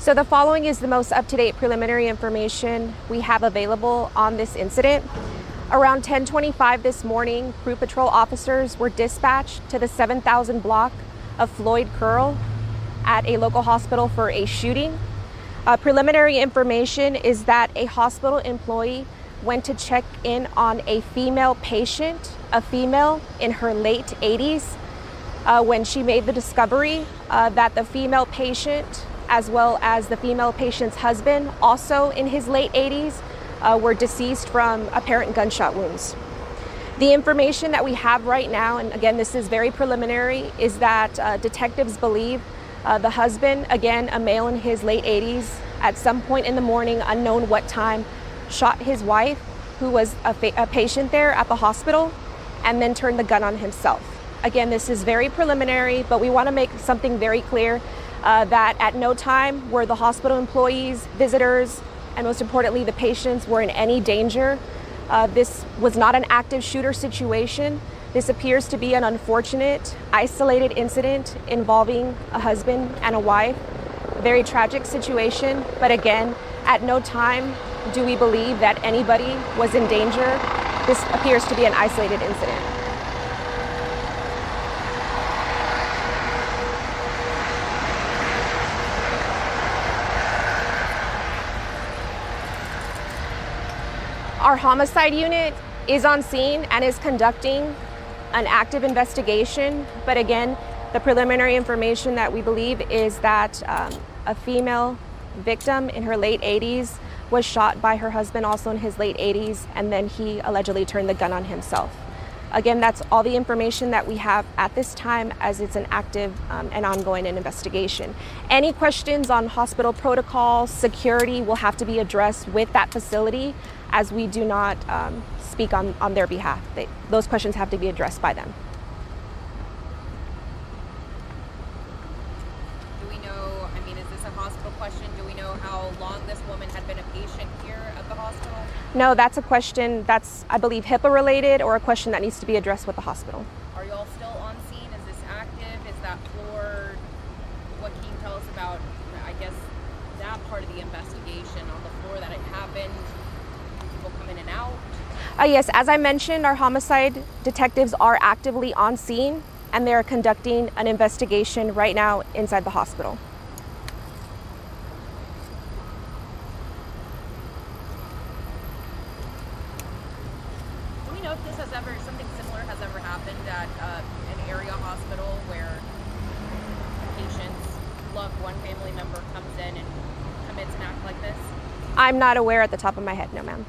So the following is the most up-to-date preliminary information we have available on this incident. Around 10:25 this morning, Crew Patrol officers were dispatched to the 7000 block of Floyd Curl at a local hospital for a shooting. Preliminary information is that a hospital employee went to check in on a female patient, a female in her late 80s, when she made the discovery that the female patient, as well as the female patient's husband, also in his late 80s, were deceased from apparent gunshot wounds. The information that we have right now, and again, this is very preliminary, is that detectives believe the husband, again, a male in his late 80s, at some point in the morning, unknown what time, shot his wife, who was a patient there at the hospital, and then turned the gun on himself. Again, this is very preliminary, but we want to make something very clear that at no time were the hospital employees, visitors, and most importantly, the patients were in any danger. This was not an active shooter situation. This appears to be an unfortunate, isolated incident involving a husband and a wife. A very tragic situation, but again, at no time do we believe that anybody was in danger. This appears to be an isolated incident. Our homicide unit is on scene and is conducting an active investigation, but again, the preliminary information that we believe is that a female victim in her late 80s was shot by her husband, also in his late 80s, and then he allegedly turned the gun on himself. Again, that's all the information that we have at this time, as it's an active and ongoing investigation. Any questions on hospital protocol, security will have to be addressed with that facility, as we do not speak on their behalf. Those questions have to be addressed by them. Do we know, I mean, is this a hospital question? Do we know how long this woman had been a patient here at the hospital? No, that's a question that's, I believe, HIPAA related, or a question that needs to be addressed with the hospital. Are you all still on scene? Is this active? Is that floor? What can you tell us about, I guess, that part of the investigation on the floor that it happened? People come in and out? Yes, as I mentioned, our homicide detectives are actively on scene, and they're conducting an investigation right now inside the hospital. Do we know if this has ever, something similar has ever happened at an area hospital where a patient's loved one family member comes in and commits an act like this? I'm not aware at the top of my head, no ma'am.